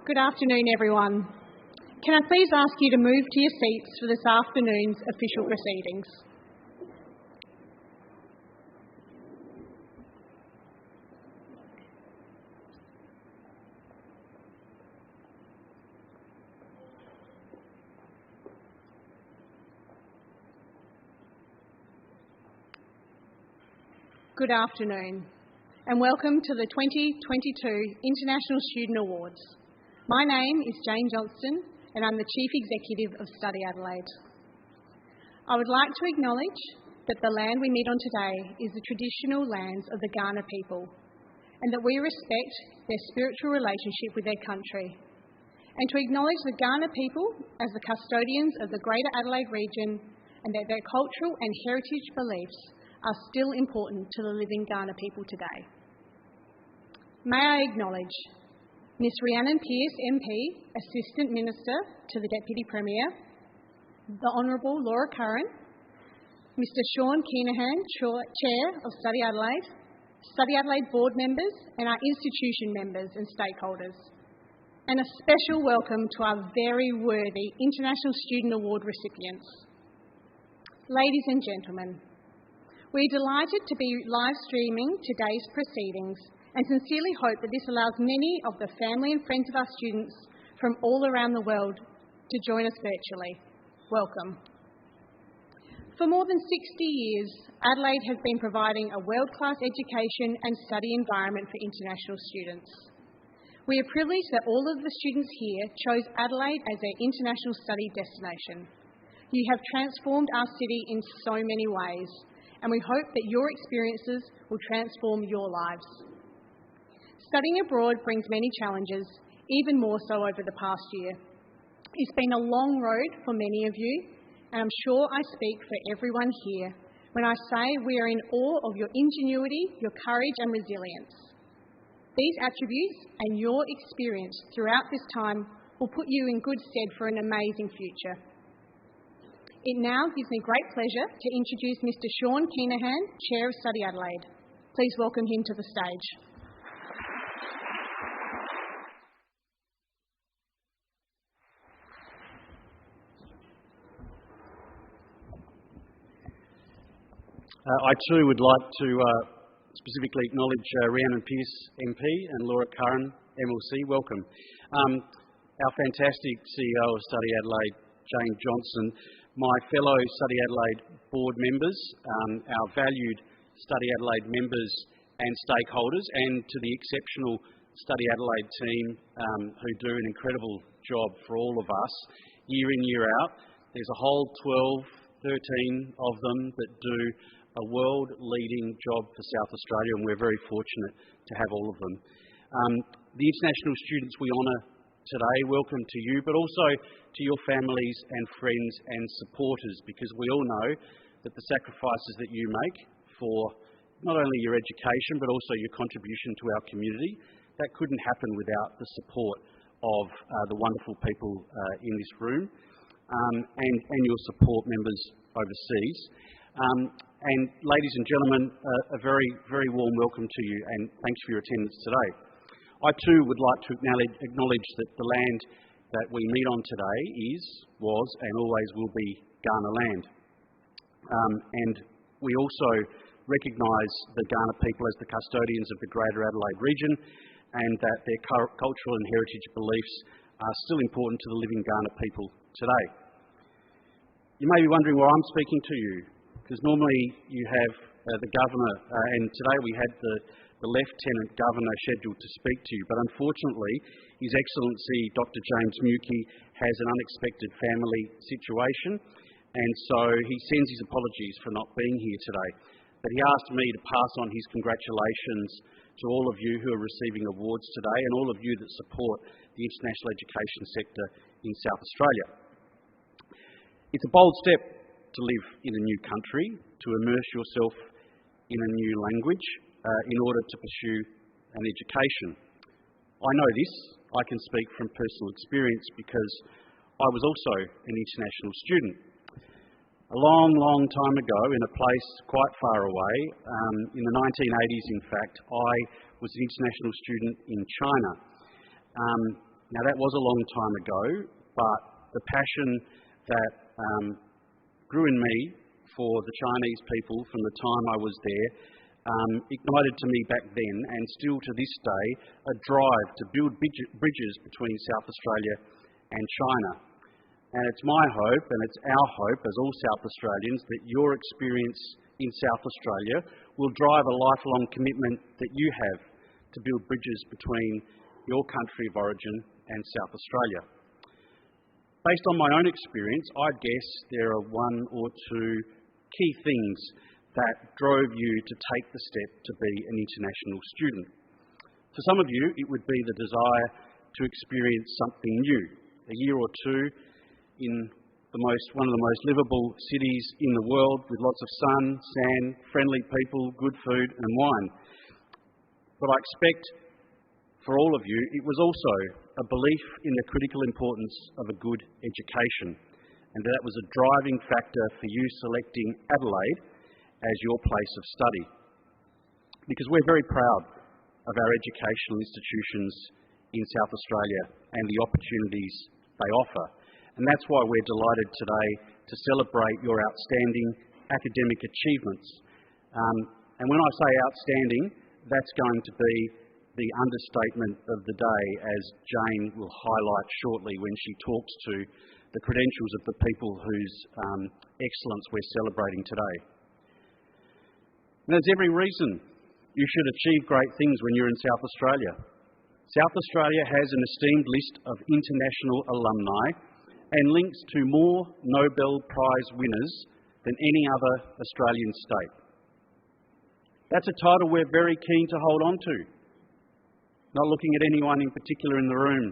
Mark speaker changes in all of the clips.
Speaker 1: Good afternoon, everyone. Can I please ask you to move to your seats for this afternoon's official proceedings? Good afternoon, and welcome to the 2022 International Student Awards. My name is Jane Johnston, and I'm the Chief Executive of StudyAdelaide. I would like to acknowledge that the land we meet on today is the traditional lands of the Kaurna people, and that we respect their spiritual relationship with their country, and to acknowledge the Kaurna people as the custodians of the Greater Adelaide region, and that their cultural and heritage beliefs are still important to the living Kaurna people today. May I acknowledge Ms Rhiannon Pearce MP, Assistant Minister to the Deputy Premier, the Honourable Laura Curran, Mr Sean Keenahan, Chair of StudyAdelaide board members and our institution members and stakeholders, and a special welcome to our very worthy International Student Award recipients. Ladies and gentlemen, we're delighted to be live streaming today's proceedings and sincerely hope that this allows many of the family and friends of our students from all around the world to join us virtually. Welcome. For more than 60 years, Adelaide has been providing a world-class education and study environment for international students. We are privileged that all of the students here chose Adelaide as their international study destination. You have transformed our city in so many ways, and we hope that your experiences will transform your lives. Studying abroad brings many challenges, even more so over the past year. It's been a long road for many of you, and I'm sure I speak for everyone here when I say we are in awe of your ingenuity, your courage and resilience. These attributes and your experience throughout this time will put you in good stead for an amazing future. It now gives me great pleasure to introduce Mr Sean Keenahan, Chair of StudyAdelaide. Please welcome him to the stage.
Speaker 2: I too would like to specifically acknowledge Rhiannon Pearce MP and Laura Curran MLC. Welcome. Our fantastic CEO of StudyAdelaide, Jane Johnston, my fellow StudyAdelaide board members, our valued StudyAdelaide members and stakeholders, and to the exceptional StudyAdelaide team who do an incredible job for all of us year in, year out. There's a whole 12, 13 of them that do a world-leading job for South Australia, and we're very fortunate to have all of them. The international students we honour today, welcome to you, but also to your families and friends and supporters, because we all know that the sacrifices that you make for not only your education but also your contribution to our community, that couldn't happen without the support of the wonderful people in this room and your support members overseas. And ladies and gentlemen, a very, very warm welcome to you, and thanks for your attendance today. I too would like to acknowledge that the land that we meet on today was and always will be Kaurna land. And we also recognise the Kaurna people as the custodians of the Greater Adelaide region, and that their cultural and heritage beliefs are still important to the living Kaurna people today. You may be wondering why I'm speaking to you, because normally you have the Governor, and today we had the Lieutenant Governor scheduled to speak to you, but unfortunately His Excellency Dr James Mukey has an unexpected family situation, and so he sends his apologies for not being here today. But he asked me to pass on his congratulations to all of you who are receiving awards today, and all of you that support the international education sector in South Australia. It's a bold step to live in a new country, to immerse yourself in a new language in order to pursue an education. I know this, I can speak from personal experience, because I was also an international student. A long, long time ago, in a place quite far away, in the 1980s in fact, I was an international student in China. Now that was a long time ago, but the passion that grew in me for the Chinese people from the time I was there ignited to me back then, and still to this day, a drive to build bridges between South Australia and China. And it's my hope, and it's our hope as all South Australians, that your experience in South Australia will drive a lifelong commitment that you have to build bridges between your country of origin and South Australia. Based on my own experience, I'd guess there are one or two key things that drove you to take the step to be an international student. For some of you, it would be the desire to experience something new, a year or two in one of the most livable cities in the world, with lots of sun, sand, friendly people, good food and wine. But I expect for all of you, it was also a belief in the critical importance of a good education, and that was a driving factor for you selecting Adelaide as your place of study. Because we're very proud of our educational institutions in South Australia and the opportunities they offer. And that's why we're delighted today to celebrate your outstanding academic achievements. And when I say outstanding, that's going to be the understatement of the day, as Jane will highlight shortly when she talks to the credentials of the people whose excellence we're celebrating today. And there's every reason you should achieve great things when you're in South Australia. South Australia has an esteemed list of international alumni and links to more Nobel Prize winners than any other Australian state. That's a title we're very keen to hold on to. Not looking at anyone in particular in the room.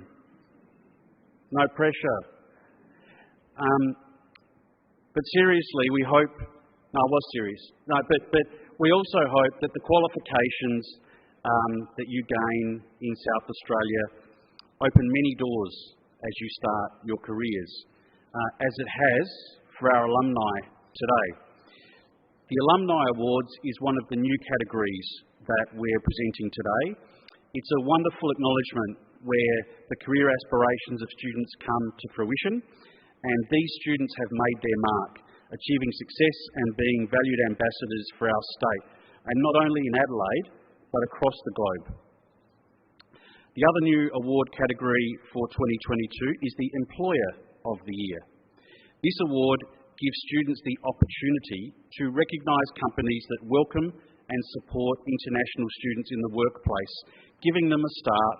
Speaker 2: No pressure. But seriously, we hope... No, I was serious. No, but we also hope that the qualifications that you gain in South Australia open many doors as you start your careers, as it has for our alumni today. The Alumni Awards is one of the new categories that we're presenting today. It's a wonderful acknowledgement where the career aspirations of students come to fruition, and these students have made their mark, achieving success and being valued ambassadors for our state, and not only in Adelaide, but across the globe. The other new award category for 2022 is the Employer of the Year. This award gives students the opportunity to recognise companies that welcome and support international students in the workplace, giving them a start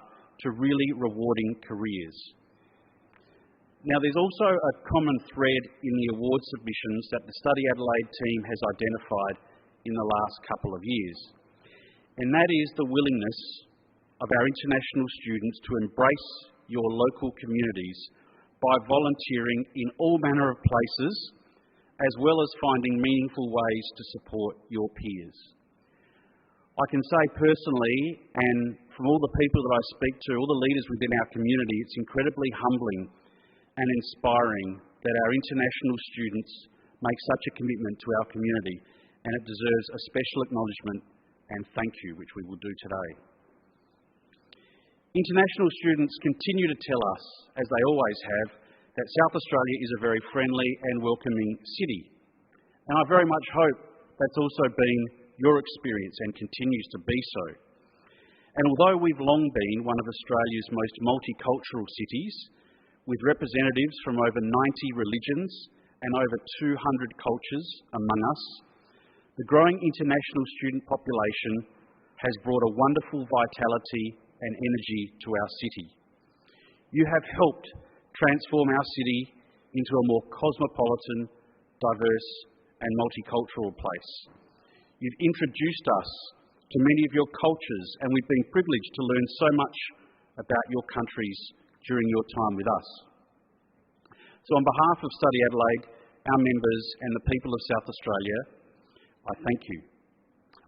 Speaker 2: to really rewarding careers. Now, there's also a common thread in the award submissions that the StudyAdelaide team has identified in the last couple of years, and that is the willingness of our international students to embrace your local communities by volunteering in all manner of places, as well as finding meaningful ways to support your peers. I can say personally, and from all the people that I speak to, all the leaders within our community, it's incredibly humbling and inspiring that our international students make such a commitment to our community, and it deserves a special acknowledgement and thank you, which we will do today. International students continue to tell us, as they always have, that South Australia is a very friendly and welcoming city. And I very much hope that's also been your experience and continues to be so. And although we've long been one of Australia's most multicultural cities, with representatives from over 90 religions and over 200 cultures among us, the growing international student population has brought a wonderful vitality and energy to our city. You have helped transform our city into a more cosmopolitan, diverse and multicultural place. You've introduced us to many of your cultures, and we've been privileged to learn so much about your countries during your time with us. So on behalf of StudyAdelaide, our members and the people of South Australia, I thank you.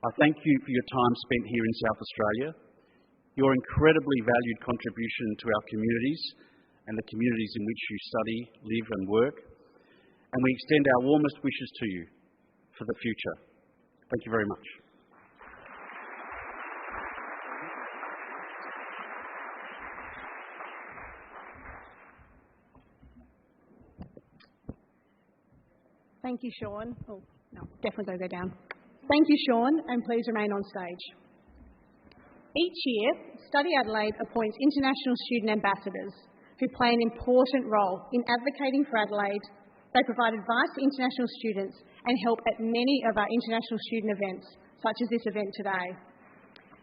Speaker 2: I thank you for your time spent here in South Australia, your incredibly valued contribution to our communities and the communities in which you study, live and work, and we extend our warmest wishes to you for the future. Thank you very much.
Speaker 1: Thank you, Sean. Oh, no, definitely don't go down. Thank you, Sean, and please remain on stage. Each year, StudyAdelaide appoints international student ambassadors who play an important role in advocating for Adelaide. They provide advice to international students and help at many of our international student events, such as this event today.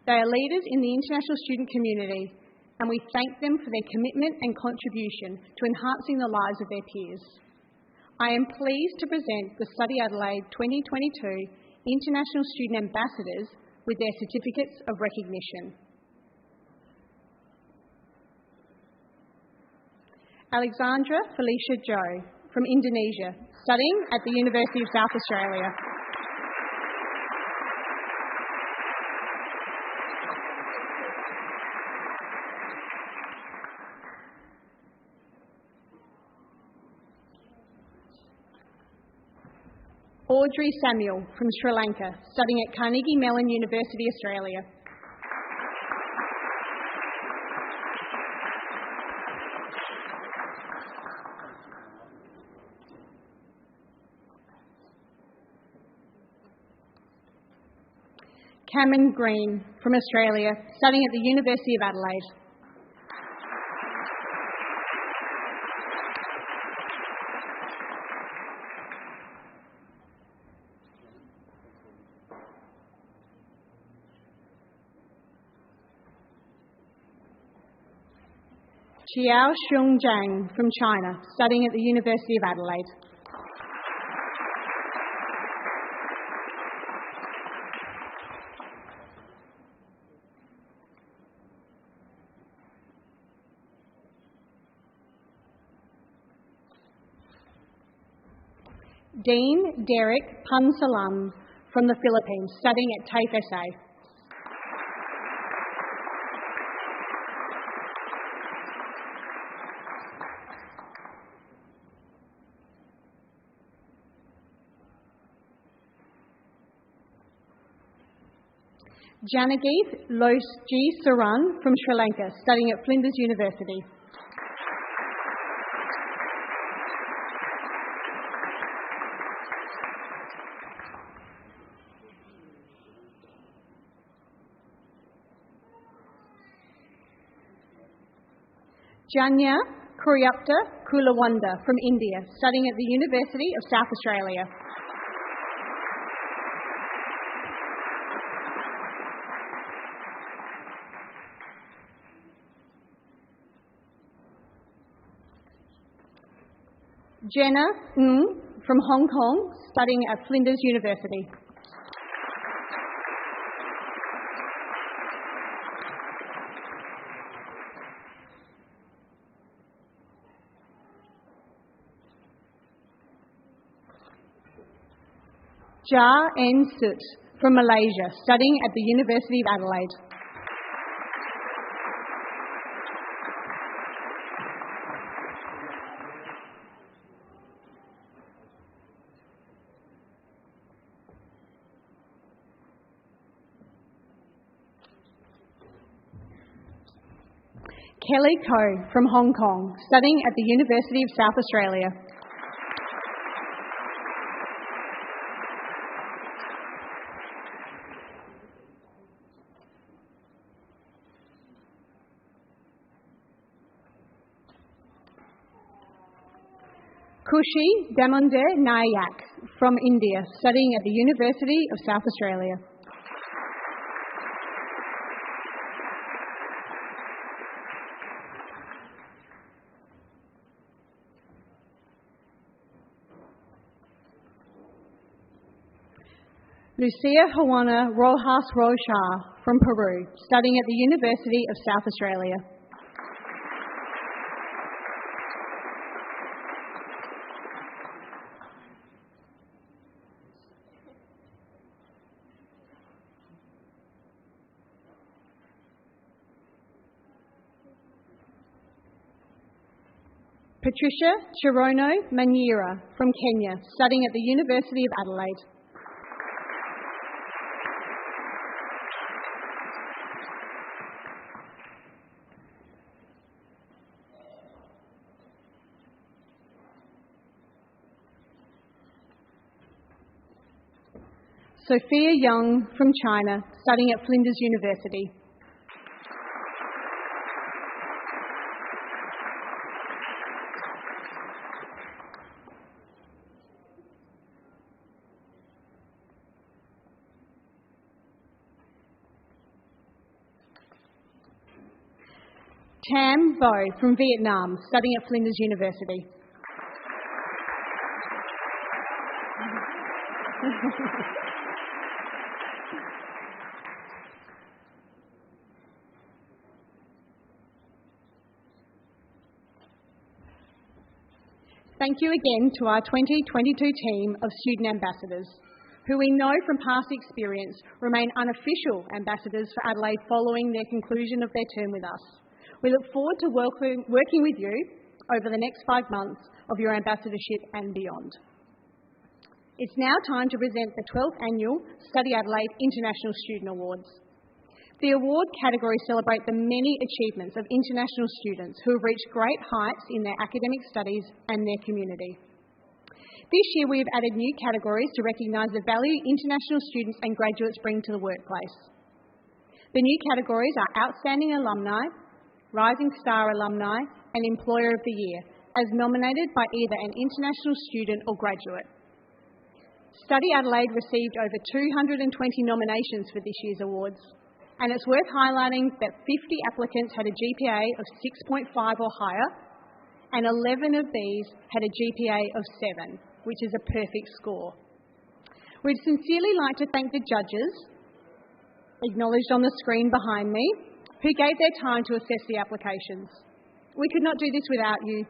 Speaker 1: They are leaders in the international student community, and we thank them for their commitment and contribution to enhancing the lives of their peers. I am pleased to present the StudyAdelaide 2022 International Student Ambassadors with their certificates of recognition. Alexandra Felicia Joe from Indonesia, studying at the University of South Australia. Audrey Samuel from Sri Lanka, studying at Carnegie Mellon University, Australia. Cameron Green from Australia, studying at the University of Adelaide. Xiao Xiong Zhang from China, studying at the University of Adelaide. Dean Derek Pansalam from the Philippines, studying at TAFE SA. Janageeth Losji Saran from Sri Lanka, studying at Flinders University. Janya Kuryapta Kulawanda from India, studying at the University of South Australia. Jenna Ng from Hong Kong, studying at Flinders University. Jar N. Sut from Malaysia, studying at the University of Adelaide. Kelly Koh from Hong Kong, studying at the University of South Australia. Kushi Damonde Nayak from India, studying at the University of South Australia. Lucia Juana Rojas Rocha from Peru, studying at the University of South Australia. Patricia Chirono Manyira from Kenya, studying at the University of Adelaide. Sophia Young from China, studying at Flinders University. Tam Vo from Vietnam, studying at Flinders University. Thank you again to our 2022 team of student ambassadors, who we know from past experience remain unofficial ambassadors for Adelaide following their conclusion of their term with us. We look forward to working with you over the next 5 months of your ambassadorship and beyond. It's now time to present the 12th Annual StudyAdelaide International Student Awards. The award categories celebrate the many achievements of international students who have reached great heights in their academic studies and their community. This year we have added new categories to recognise the value international students and graduates bring to the workplace. The new categories are Outstanding Alumni, Rising Star Alumni and Employer of the Year, as nominated by either an international student or graduate. StudyAdelaide received over 220 nominations for this year's awards, and it's worth highlighting that 50 applicants had a GPA of 6.5 or higher, and 11 of these had a GPA of 7, which is a perfect score. We'd sincerely like to thank the judges, acknowledged on the screen behind me, who gave their time to assess the applications. We could not do this without you.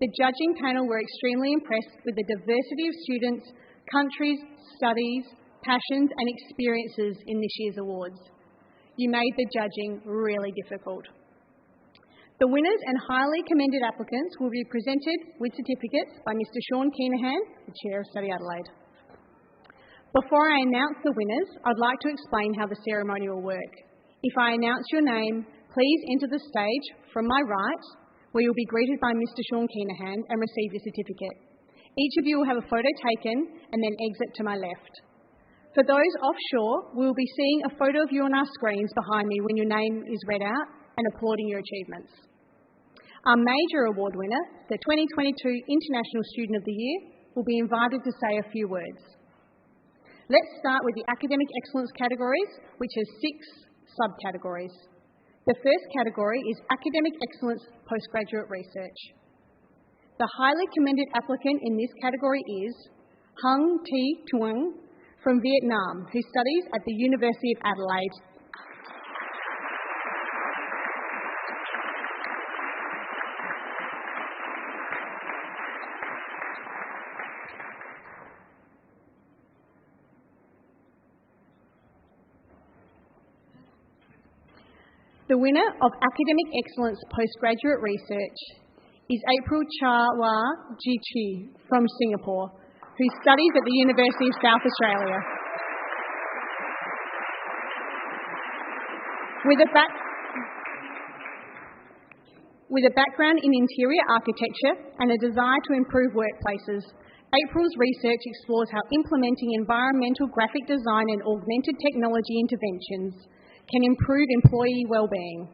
Speaker 1: The judging panel were extremely impressed with the diversity of students, countries, studies, passions and experiences in this year's awards. You made the judging really difficult. The winners and highly commended applicants will be presented with certificates by Mr. Sean Keenahan, the Chair of StudyAdelaide. Before I announce the winners, I'd like to explain how the ceremony will work. If I announce your name, please enter the stage from my right, where you'll be greeted by Mr. Sean Keenahan and receive your certificate. Each of you will have a photo taken and then exit to my left. For those offshore, we will be seeing a photo of you on our screens behind me when your name is read out and applauding your achievements. Our major award winner, the 2022 International Student of the Year, will be invited to say a few words. Let's start with the Academic Excellence categories, which has 6 subcategories. The first category is Academic Excellence Postgraduate Research. The highly commended applicant in this category is Hung Thi Tuong from Vietnam, who studies at the University of Adelaide. The winner of Academic Excellence Postgraduate Research is April Chawa Jichi from Singapore, who studies at the University of South Australia. With a background in interior architecture and a desire to improve workplaces, April's research explores how implementing environmental graphic design and augmented technology interventions can improve employee well-being.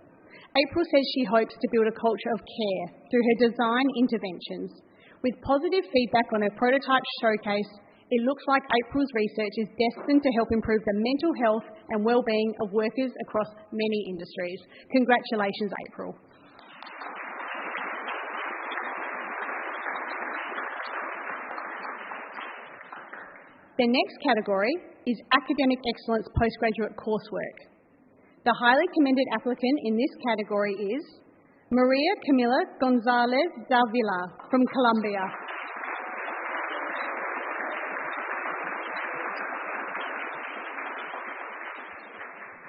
Speaker 1: April says she hopes to build a culture of care through her design interventions. With positive feedback on her prototype showcase, it looks like April's research is destined to help improve the mental health and well-being of workers across many industries. Congratulations, April. The next category is Academic Excellence Postgraduate Coursework. The highly commended applicant in this category is Maria Camila Gonzalez Davila from Colombia.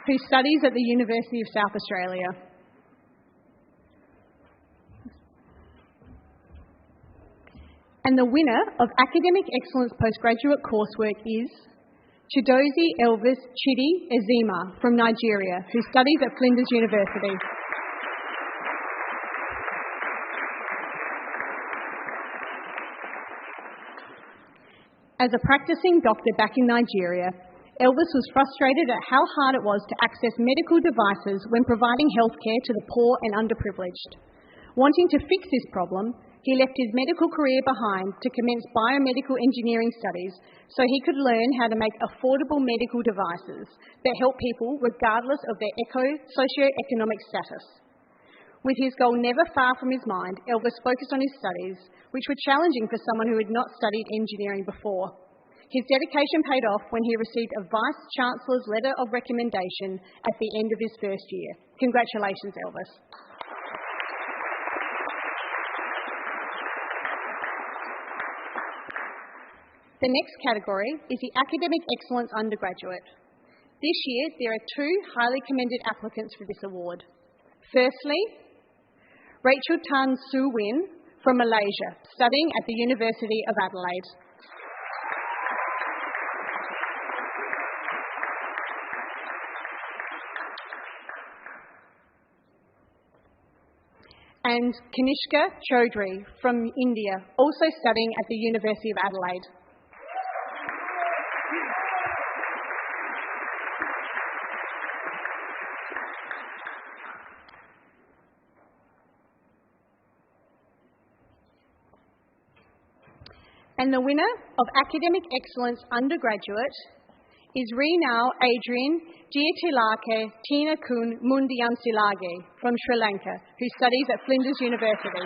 Speaker 1: Who studies at the University of South Australia. And the winner of Academic Excellence Postgraduate Coursework is Chidozie Elvis Chidi Ezima from Nigeria, who studies at Flinders University. As a practicing doctor back in Nigeria, Elvis was frustrated at how hard it was to access medical devices when providing healthcare to the poor and underprivileged. Wanting to fix this problem, he left his medical career behind to commence biomedical engineering studies so he could learn how to make affordable medical devices that help people regardless of their socio-economic status. With his goal never far from his mind, Elvis focused on his studies, which were challenging for someone who had not studied engineering before. His dedication paid off when he received a Vice-Chancellor's letter of recommendation at the end of his first year. Congratulations, Elvis. The next category is the Academic Excellence Undergraduate. This year, there are 2 highly commended applicants for this award. Firstly, Rachel Tan Soo Win from Malaysia, studying at the University of Adelaide. And Kanishka Chaudhary from India, also studying at the University of Adelaide. And the winner of Academic Excellence Undergraduate is Reenal Adrian Jiotilake Tina Kun Mundiamsilage from Sri Lanka, who studies at Flinders University.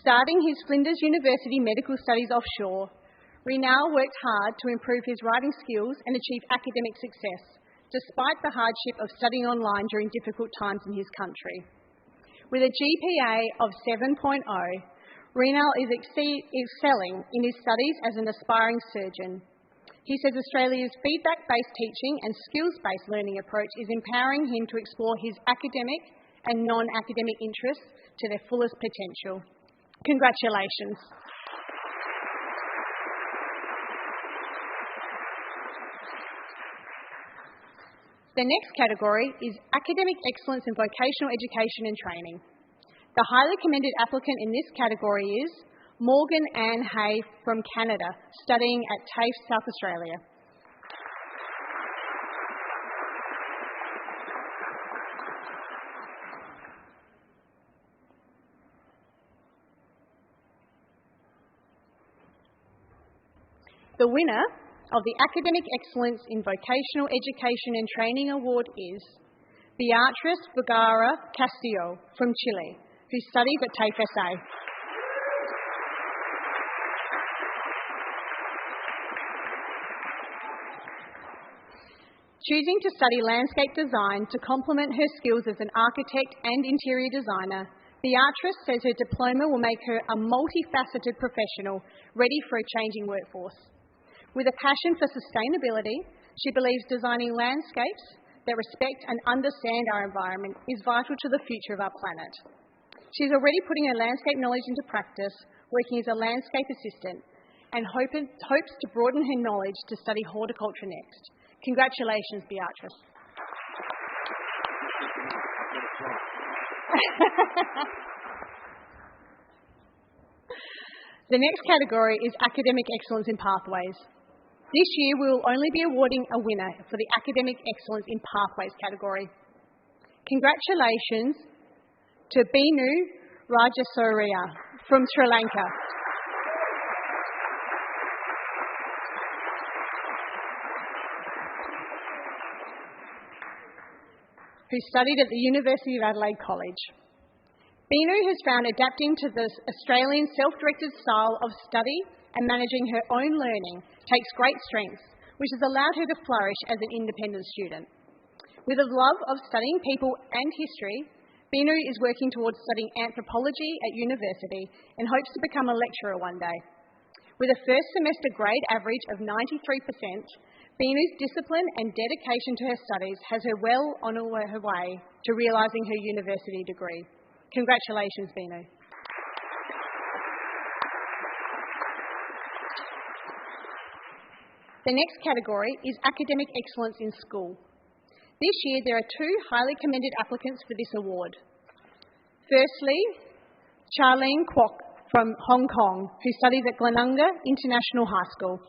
Speaker 1: Starting his Flinders University Medical Studies offshore, Reenal worked hard to improve his writing skills and achieve academic success, despite the hardship of studying online during difficult times in his country. With a GPA of 7.0, Reenal is excelling in his studies as an aspiring surgeon. He says Australia's feedback-based teaching and skills-based learning approach is empowering him to explore his academic and non-academic interests to their fullest potential. Congratulations. The next category is Academic Excellence in Vocational Education and Training. The highly commended applicant in this category is Morgan Ann Hay from Canada, studying at TAFE, South Australia. The winner of the Academic Excellence in Vocational Education and Training Award is Beatriz Vergara Castillo from Chile, who studies at TAFE SA. Choosing to study landscape design to complement her skills as an architect and interior designer, Beatriz says her diploma will make her a multifaceted professional ready for a changing workforce. With a passion for sustainability, she believes designing landscapes that respect and understand our environment is vital to the future of our planet. She's already putting her landscape knowledge into practice, working as a landscape assistant, and hopes to broaden her knowledge to study horticulture next. Congratulations, Beatriz. The next category is Academic Excellence in Pathways. This year, we will only be awarding a winner for the Academic Excellence in Pathways category. Congratulations to Binu Rajasoria from Sri Lanka. Who studied at the University of Adelaide College. Binu has found adapting to the Australian self-directed style of study and managing her own learning takes great strength, which has allowed her to flourish as an independent student. With a love of studying people and history, Binu is working towards studying anthropology at university and hopes to become a lecturer one day. With a first semester grade average of 93%, Binu's discipline and dedication to her studies has her well on her way to realising her university degree. Congratulations, Binu. The next category is Academic Excellence in School. This year, there are 2 highly commended applicants for this award. Firstly, Charlene Kwok from Hong Kong, who studies at Glenunga International High School.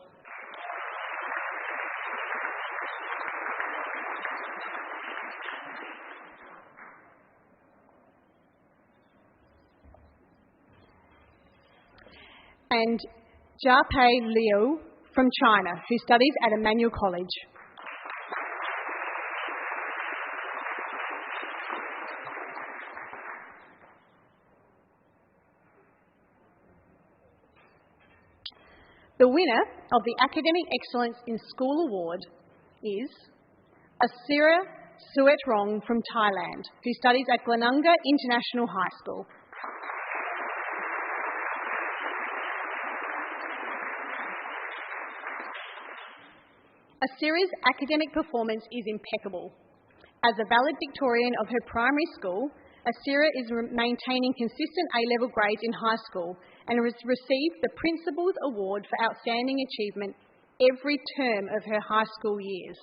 Speaker 1: And Jiapei Liu from China, who studies at Emmanuel College. The winner of the Academic Excellence in School Award is Asira Suetrong from Thailand, who studies at Glenunga International High School. Asira's academic performance is impeccable. As a valedictorian of her primary school, Asira is maintaining consistent A-level grades in high school and has received the Principal's Award for Outstanding Achievement every term of her high school years.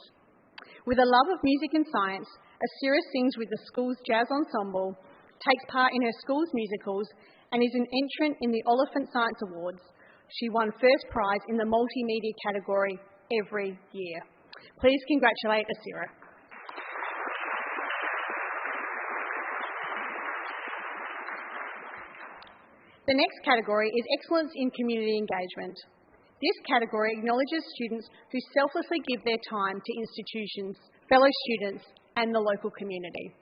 Speaker 1: With a love of music and science, Asira sings with the school's jazz ensemble, takes part in her school's musicals, and is an entrant in the Oliphant Science Awards. She won first prize in the multimedia category every year. Please congratulate Asira. The next category is Excellence in Community Engagement. This category acknowledges students who selflessly give their time to institutions, fellow students, and the local community.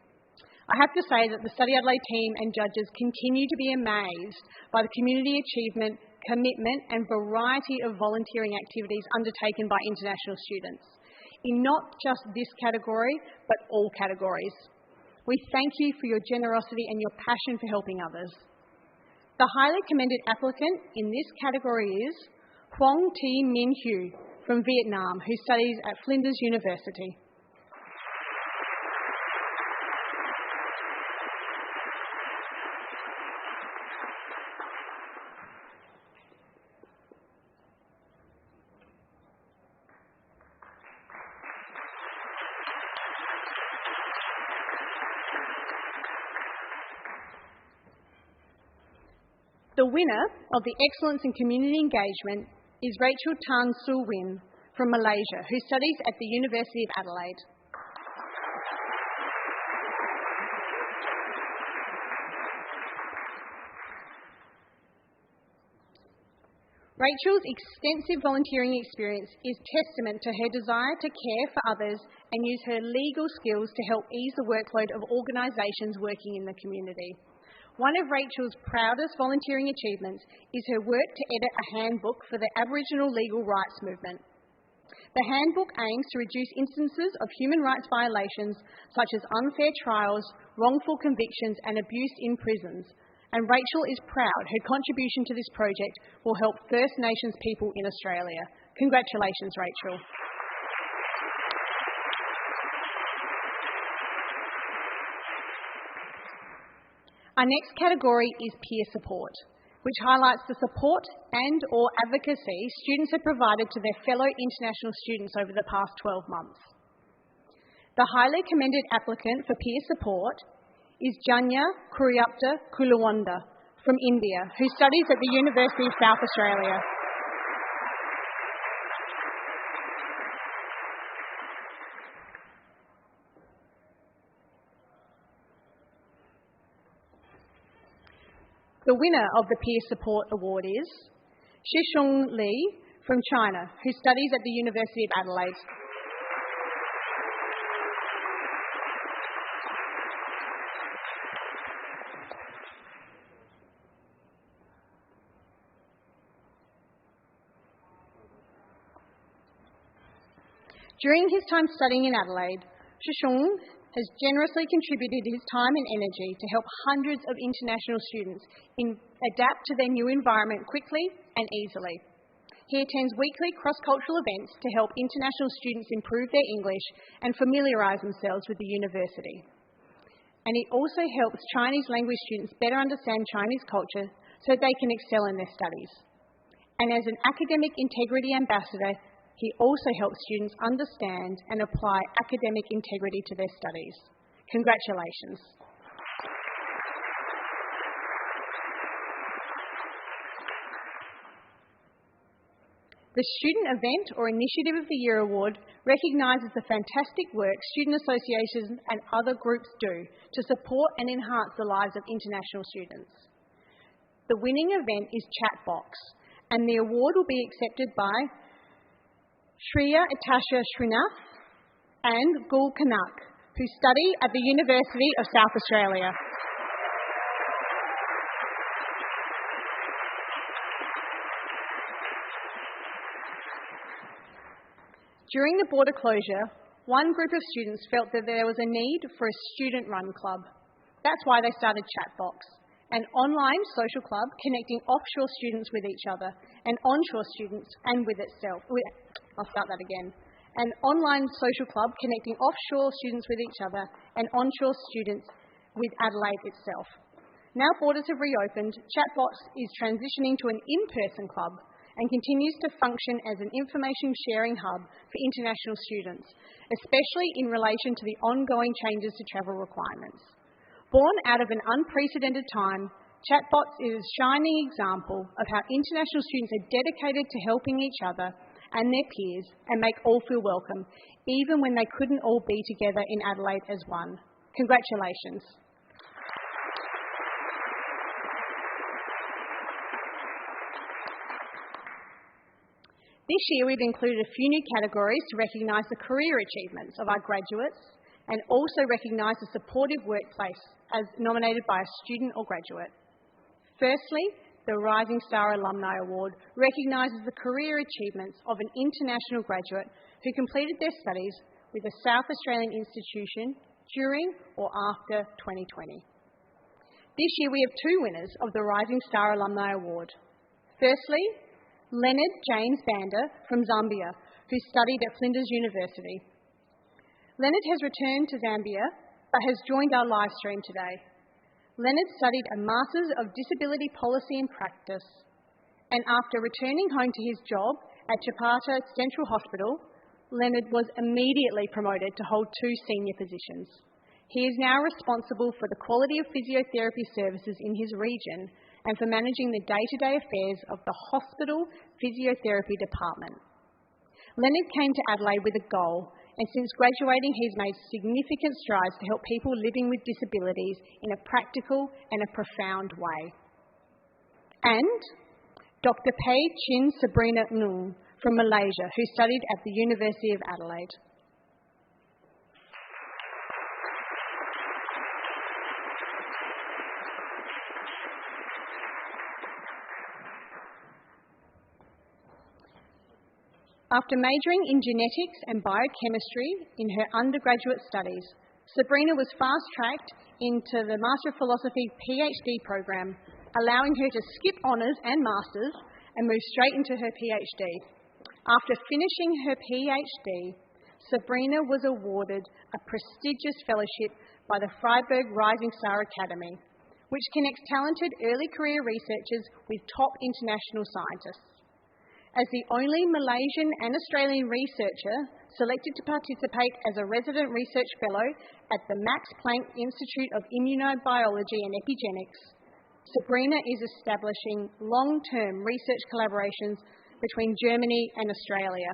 Speaker 1: I have to say that the StudyAdelaide team and judges continue to be amazed by the community achievement, commitment and variety of volunteering activities undertaken by international students, in not just this category, but all categories. We thank you for your generosity and your passion for helping others. The highly commended applicant in this category is Huong T. Min Hu from Vietnam, who studies at Flinders University. The winner of the Excellence in Community Engagement is Rachel Tan Soo Win from Malaysia, who studies at the University of Adelaide. Rachel's extensive volunteering experience is testament to her desire to care for others and use her legal skills to help ease the workload of organisations working in the community. One of Rachel's proudest volunteering achievements is her work to edit a handbook for the Aboriginal legal rights movement. The handbook aims to reduce instances of human rights violations such as unfair trials, wrongful convictions and abuse in prisons. And Rachel is proud her contribution to this project will help First Nations people in Australia. Congratulations, Rachel. Our next category is peer support, which highlights the support and or advocacy students have provided to their fellow international students over the past 12 months. The highly commended applicant for peer support is Janya Kuriyapta Kulawanda from India, who studies at the University of South Australia. The winner of the Peer Support Award is Shishong Li from China, who studies at the University of Adelaide. During his time studying in Adelaide, Shishong has generously contributed his time and energy to help hundreds of international students adapt to their new environment quickly and easily. He attends weekly cross-cultural events to help international students improve their English and familiarise themselves with the university. And he also helps Chinese language students better understand Chinese culture so they can excel in their studies. And as an academic integrity ambassador, he also helps students understand and apply academic integrity to their studies. Congratulations. The Student Event or Initiative of the Year Award recognises the fantastic work student associations and other groups do to support and enhance the lives of international students. The winning event is Chatbox, and the award will be accepted by Shreya Atasha Srinath and Gul Kanak, who study at the University of South Australia. During the border closure, one group of students felt that there was a need for a student-run club. That's why they started Chatbox, an online social club connecting offshore students with each other and onshore students and with itself. An online social club connecting offshore students with each other and onshore students with Adelaide itself. Now borders have reopened, Chatbox is transitioning to an in-person club and continues to function as an information sharing hub for international students, especially in relation to the ongoing changes to travel requirements. Born out of an unprecedented time, Chatbox is a shining example of how international students are dedicated to helping each other and their peers and make all feel welcome, even when they couldn't all be together in Adelaide as one. Congratulations. This year we've included a few new categories to recognise the career achievements of our graduates and also recognise the supportive workplace as nominated by a student or graduate. Firstly, the Rising Star Alumni Award recognises the career achievements of an international graduate who completed their studies with a South Australian institution during or after 2020. This year we have two winners of the Rising Star Alumni Award. Firstly, Leonard James Banda from Zambia, who studied at Flinders University. Leonard has returned to Zambia, but has joined our live stream today. Leonard studied a Masters of Disability Policy and Practice, and after returning home to his job at Chapata Central Hospital, Leonard was immediately promoted to hold two senior positions. He is now responsible for the quality of physiotherapy services in his region and for managing the day-to-day affairs of the hospital physiotherapy department. Leonard came to Adelaide with a goal, and since graduating he's made significant strides to help people living with disabilities in a practical and a profound way. And Dr. Pei Chin Sabrina Nung from Malaysia, who studied at the University of Adelaide. After majoring in genetics and biochemistry in her undergraduate studies, Sabrina was fast-tracked into the Master of Philosophy PhD program, allowing her to skip honours and masters and move straight into her PhD. After finishing her PhD, Sabrina was awarded a prestigious fellowship by the Freiburg Rising Star Academy, which connects talented early career researchers with top international scientists. As the only Malaysian and Australian researcher selected to participate as a resident research fellow at the Max Planck Institute of Immunobiology and Epigenetics, Sabrina is establishing long-term research collaborations between Germany and Australia.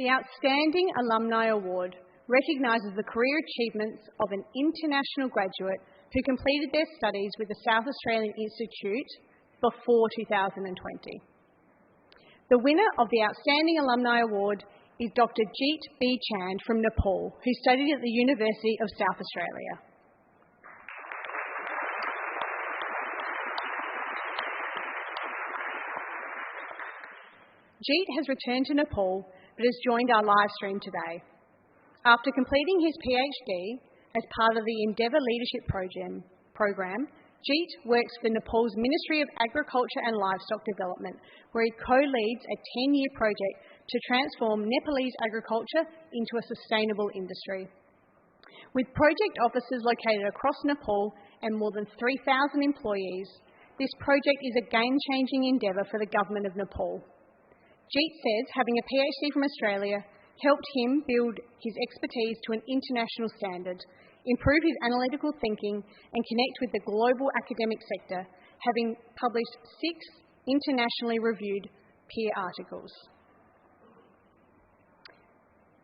Speaker 1: The Outstanding Alumni Award recognises the career achievements of an international graduate who completed their studies with the South Australian Institute before 2020. The winner of the Outstanding Alumni Award is Dr. Jeet B. Chand from Nepal, who studied at the University of South Australia. Jeet has returned to Nepal but has joined our live stream today. After completing his PhD as part of the Endeavour Leadership Program, Jeet works for Nepal's Ministry of Agriculture and Livestock Development, where he co-leads a 10-year project to transform Nepalese agriculture into a sustainable industry. With project offices located across Nepal and more than 3,000 employees, this project is a game-changing endeavour for the government of Nepal. Jeet says having a PhD from Australia helped him build his expertise to an international standard, improve his analytical thinking and connect with the global academic sector, having published 6 internationally reviewed peer articles.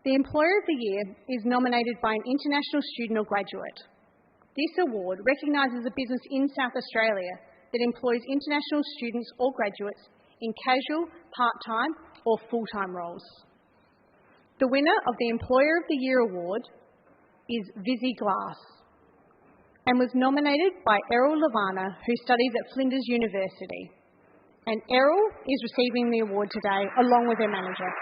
Speaker 1: The Employer of the Year is nominated by an international student or graduate. This award recognises a business in South Australia that employs international students or graduates in casual, part-time or full-time roles. The winner of the Employer of the Year award is Vizzy Glass and was nominated by Errol Lavana, who studies at Flinders University. And Errol is receiving the award today along with her manager.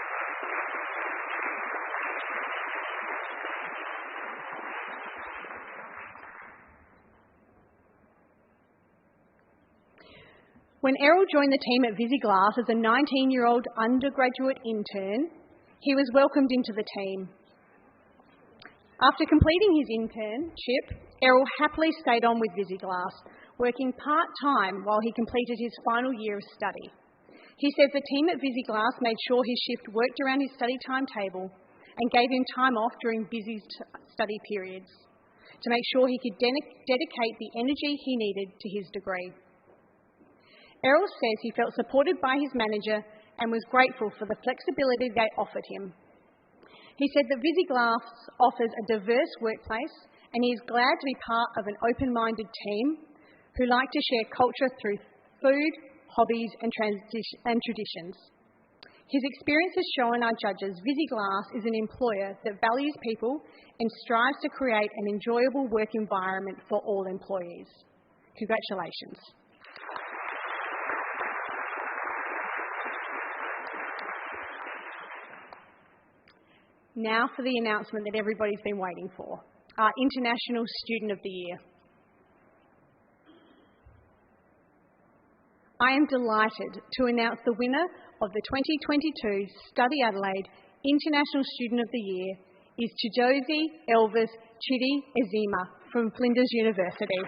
Speaker 1: When Errol joined the team at Vizzy Glass as a 19-year-old undergraduate intern, he was welcomed into the team. After completing his internship, Errol happily stayed on with Vizzy Glass, working part-time while he completed his final year of study. He says the team at Vizzy Glass made sure his shift worked around his study timetable and gave him time off during busy study periods to make sure he could dedicate the energy he needed to his degree. Errol says he felt supported by his manager and was grateful for the flexibility they offered him. He said that Vizzy Glass offers a diverse workplace and he is glad to be part of an open-minded team who like to share culture through food, hobbies and traditions. His experience has shown our judges Vizzy Glass is an employer that values people and strives to create an enjoyable work environment for all employees. Congratulations. Now for the announcement that everybody's been waiting for, our International Student of the Year. I am delighted to announce the winner of the 2022 StudyAdelaide International Student of the Year is Chijozi Elvis Chidi Ezima from Flinders University.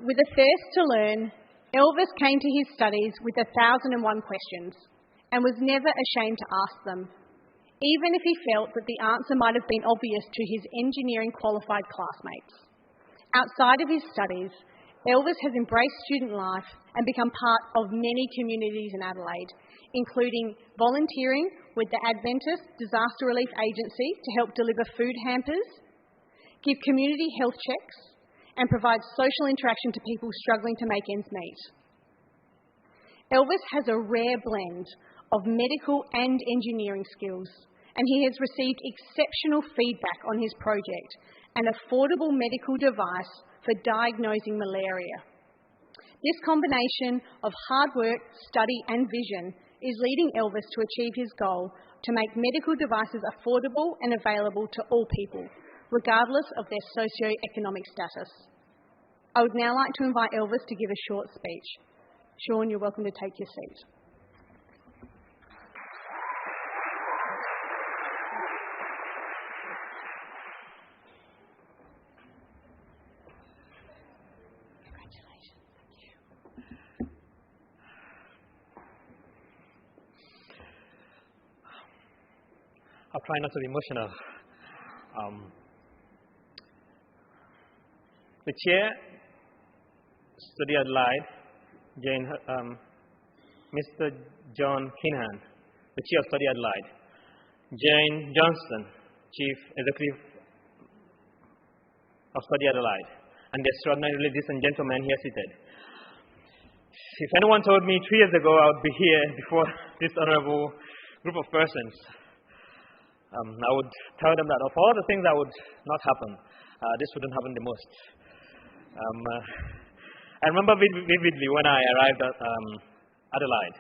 Speaker 1: With a thirst to learn, Elvis came to his studies with 1,001 questions and was never ashamed to ask them, even if he felt that the answer might have been obvious to his engineering qualified classmates. Outside of his studies, Elvis has embraced student life and become part of many communities in Adelaide, including volunteering with the Adventist Disaster Relief Agency to help deliver food hampers, give community health checks, and provide social interaction to people struggling to make ends meet. Elvis has a rare blend of medical and engineering skills, and he has received exceptional feedback on his project, an affordable medical device for diagnosing malaria. This combination of hard work, study and vision is leading Elvis to achieve his goal to make medical devices affordable and available to all people, regardless of their socio-economic status. I would now like to invite Elvis to give a short speech. Sean, you're welcome to take your seat. Congratulations. Thank you.
Speaker 3: I'll try not to be emotional. The chair, StudyAdelaide, Mr. John Kinahan, the chair of StudyAdelaide, Jane Johnston, chief executive of StudyAdelaide, and the extraordinary ladies and gentlemen here seated. If anyone told me 3 years ago I would be here before this honourable group of persons, I would tell them that of all the things that would not happen, this wouldn't happen the most. I remember vividly when I arrived at Adelaide.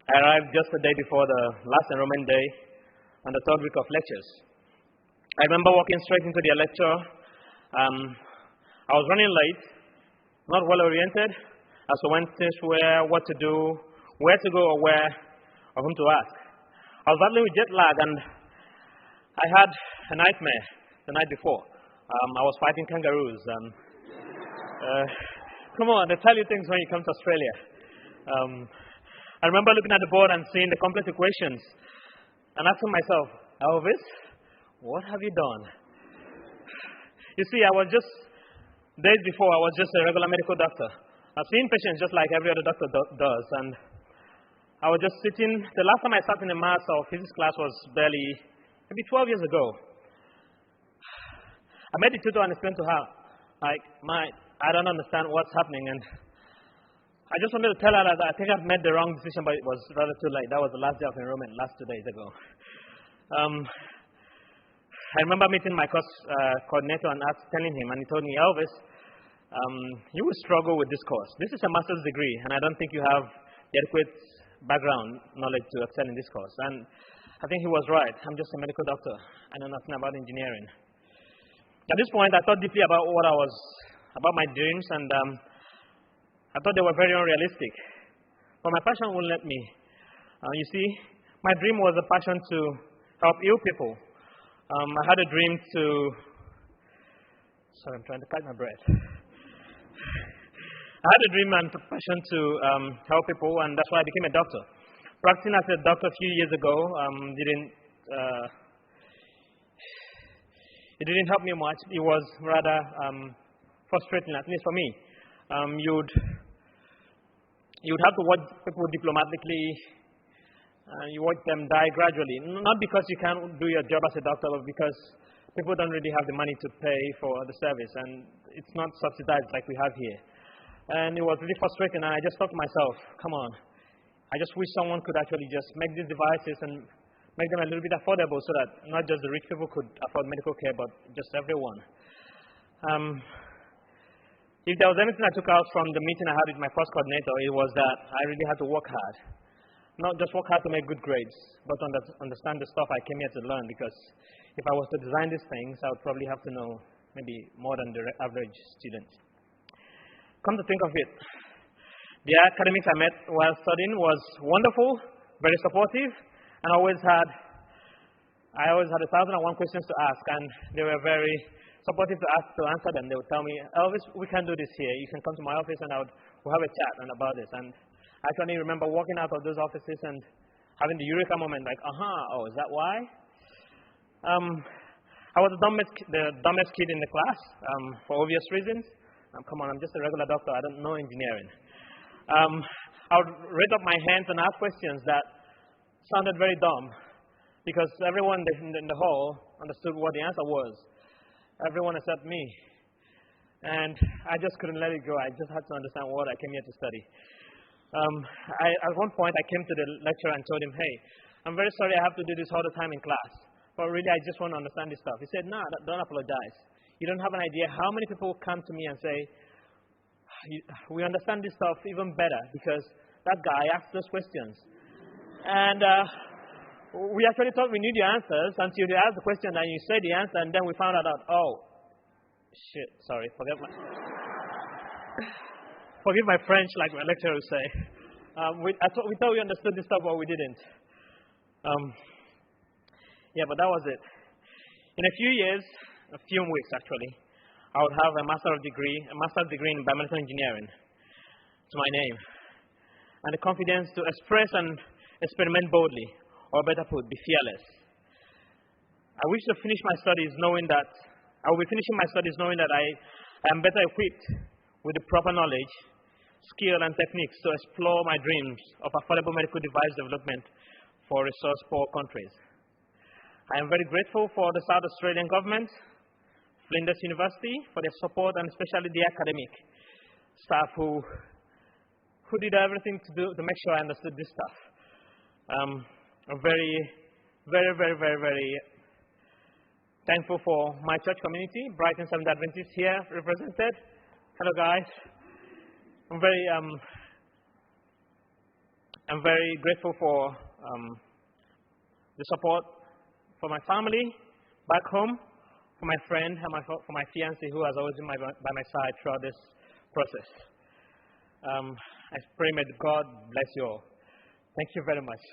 Speaker 3: I arrived just the day before the last enrollment day on the 3rd week of lectures. I remember walking straight into their lecture. I was running late, not well oriented, as to when things were, what to do, where to go, or whom to ask. I was battling with jet lag, and I had a nightmare the night before. I was fighting kangaroos. Come on, they tell you things when you come to Australia. I remember looking at the board and seeing the complex equations and asking myself, Elvis, what have you done? You see, days before, I was just a regular medical doctor. I've seen patients just like every other doctor does, and I was just sitting. The last time I sat in a maths or physics class was maybe 12 years ago. I met the tutor and explained to her, I don't understand what's happening, and I just wanted to tell her that I think I've made the wrong decision, but it was rather too late. That was the last day of enrollment, 2 days ago. I remember meeting my course coordinator and telling him, and he told me, Elvis, you will struggle with this course. This is a master's degree, and I don't think you have the adequate background knowledge to excel in this course. And I think he was right. I'm just a medical doctor. I know nothing about engineering. At this point, I thought deeply about about my dreams, and I thought they were very unrealistic. But my passion wouldn't let me. You see, my dream was a passion to help ill people. I had a dream to... Sorry, I'm trying to catch my breath. I had a dream and a passion to help people, and that's why I became a doctor. Practicing as a doctor a few years ago it didn't help me much. It was rather frustrating, at least for me. You'd have to watch people diplomatically. You watch them die gradually. Not because you can't do your job as a doctor, but because people don't really have the money to pay for the service, and it's not subsidized like we have here. And it was really frustrating, and I just thought to myself, come on, I just wish someone could actually just make these devices and make them a little bit affordable so that not just the rich people could afford medical care, but just everyone. If there was anything I took out from the meeting I had with my course coordinator, it was that I really had to work hard. Not just work hard to make good grades, but understand the stuff I came here to learn, because if I was to design these things, I would probably have to know maybe more than the average student. Come to think of it, the academics I met while studying was wonderful, very supportive, and I always had 1,001 questions to ask, and they were very supportive to answer them. They would tell me, Elvis, we can't do this here. You can come to my office and we'll have a chat about this. And I actually remember walking out of those offices and having the eureka moment, like, is that why? I was the dumbest kid in the class, for obvious reasons. Come on, I'm just a regular doctor. I don't know engineering. I would raise up my hands and ask questions that sounded very dumb, because everyone in the hall understood what the answer was. Everyone except me. And I just couldn't let it go. I just had to understand what I came here to study. At one point, I came to the lecturer and told him, hey, I'm very sorry I have to do this all the time in class, but really I just want to understand this stuff. He said, no, don't apologize. You don't have an idea how many people come to me and say, we understand this stuff even better because that guy asked those questions. And we actually thought we knew the answers until they asked the question and you said the answer, and then we found out, forgive my French, like my lecturer would say. We thought we understood this stuff, but we didn't. But that was it. In a few years, a few weeks actually, I would have a master's degree in biomedical engineering to my name, and the confidence to express and experiment boldly, or better put, be fearless. I wish to finish my studies knowing that I will be finishing my studies knowing that I am better equipped with the proper knowledge, skill, and techniques to explore my dreams of affordable medical device development for resource-poor countries. I am very grateful for the South Australian government, Flinders University, for their support, and especially the academic staff who did everything to make sure I understood this stuff. I'm very, very, very, very, very thankful for my church community, Brighton Seventh Adventist here represented. Hello, guys. I'm very grateful for the support for my family back home, for my friend, and for my fiancée who has always been by my side throughout this process. I pray may God bless you all. Thank you very much.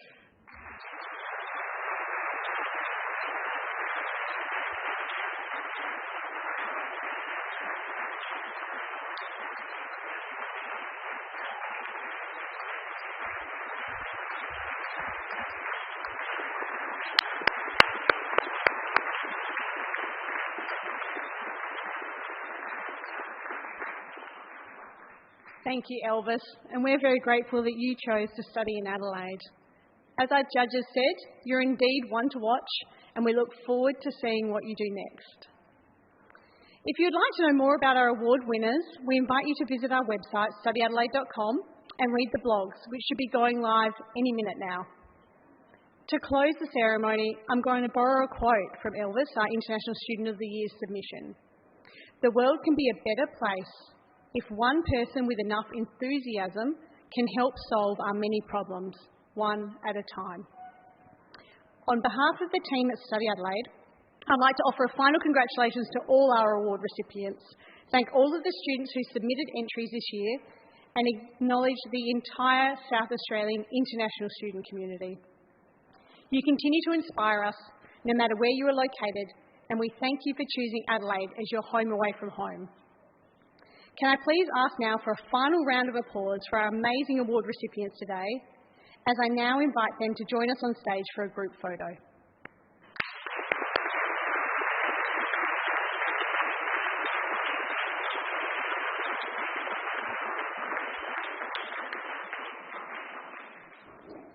Speaker 1: Thank you, Elvis, and we're very grateful that you chose to study in Adelaide. As our judges said, you're indeed one to watch, and we look forward to seeing what you do next. If you'd like to know more about our award winners, we invite you to visit our website, StudyAdelaide.com, and read the blogs, which should be going live any minute now. To close the ceremony, I'm going to borrow a quote from Elvis, our International Student of the Year submission. "The world can be a better place if one person with enough enthusiasm can help solve our many problems, one at a time." On behalf of the team at Study Adelaide, I'd like to offer a final congratulations to all our award recipients, thank all of the students who submitted entries this year, and acknowledge the entire South Australian international student community. You continue to inspire us, no matter where you are located, and we thank you for choosing Adelaide as your home away from home. Can I please ask now for a final round of applause for our amazing award recipients today, as I now invite them to join us on stage for a group photo.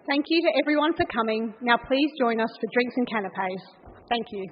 Speaker 1: Thank you to everyone for coming. Now please join us for drinks and canapes. Thank you.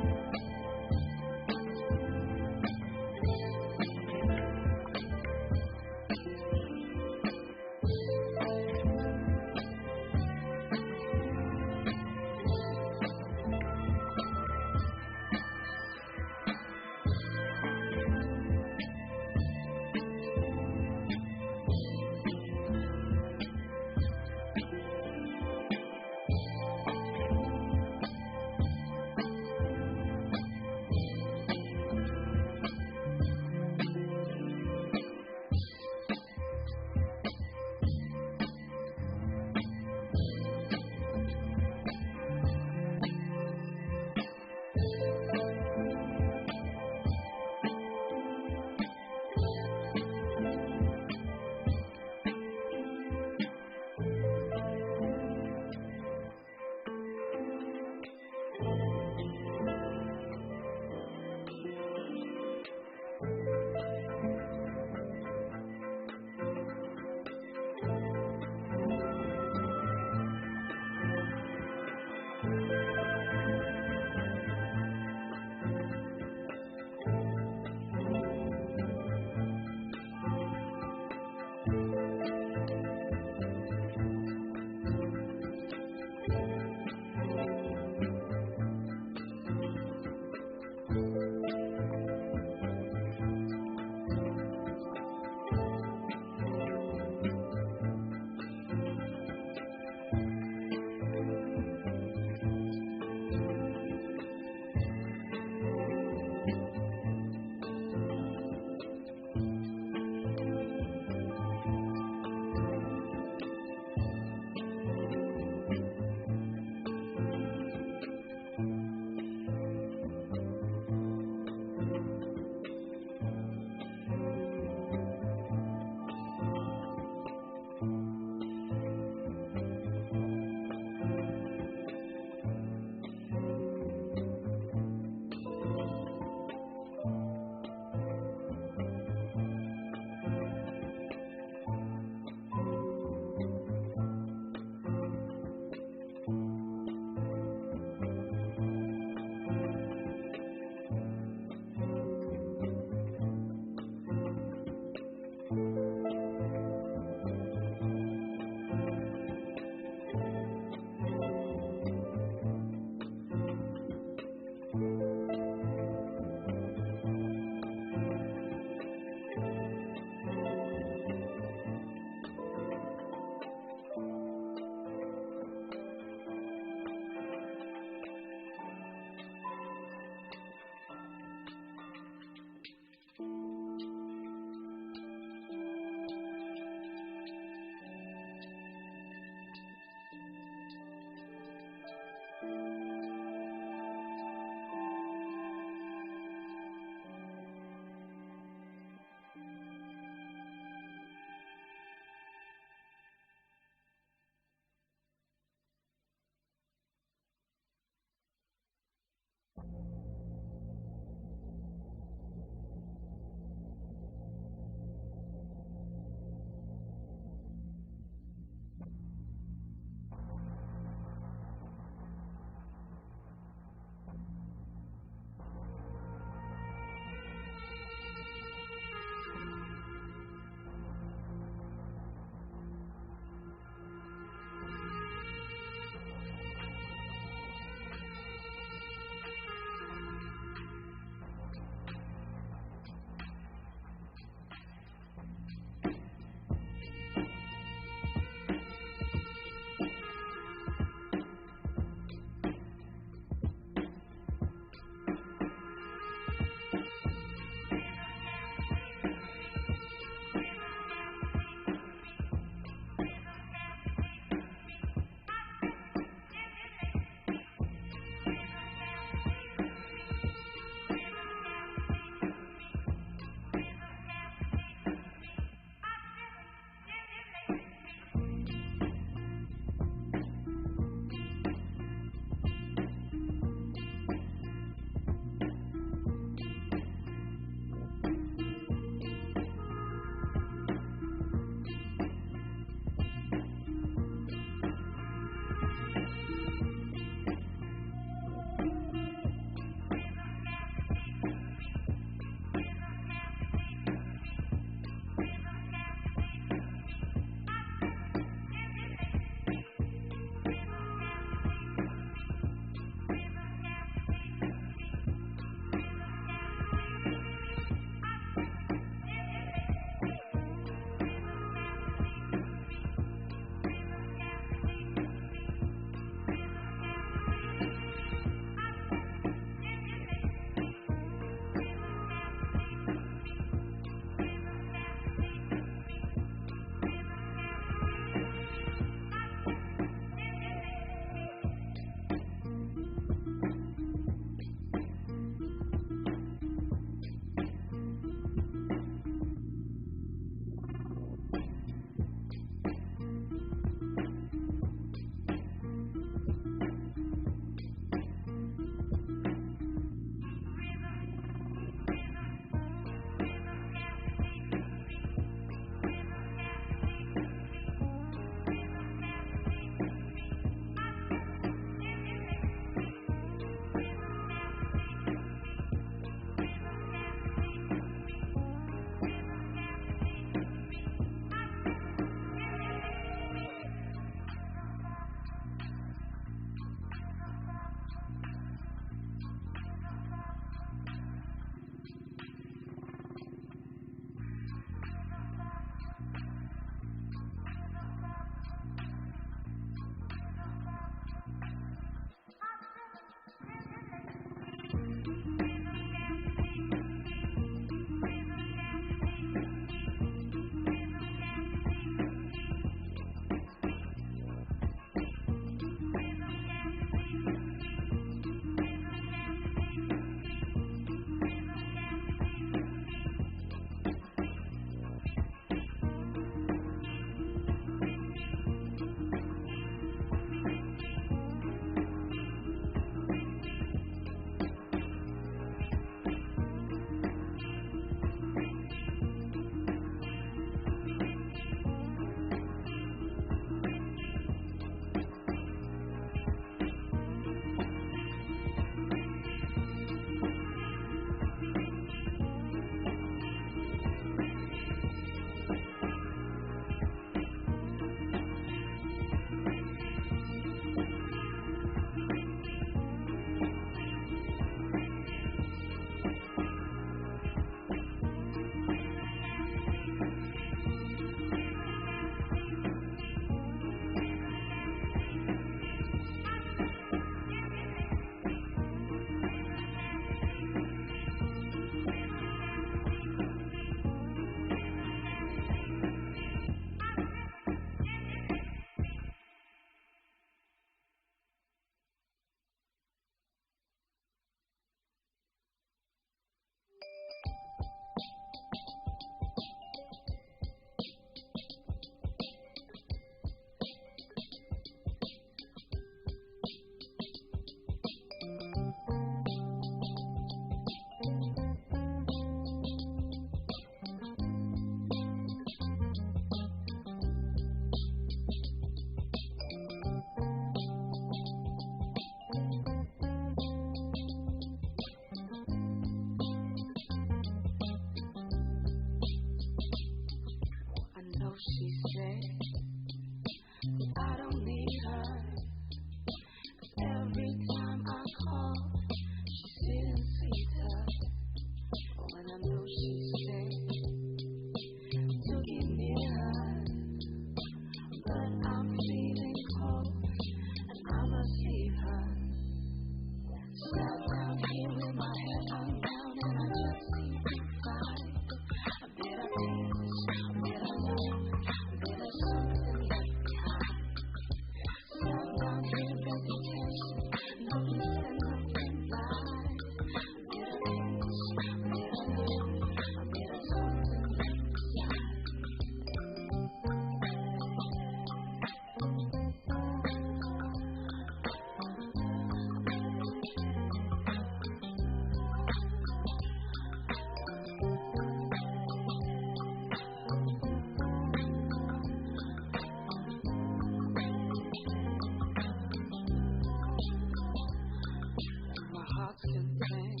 Speaker 4: hearts content.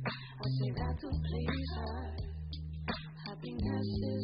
Speaker 4: I say that to please her. Happiness is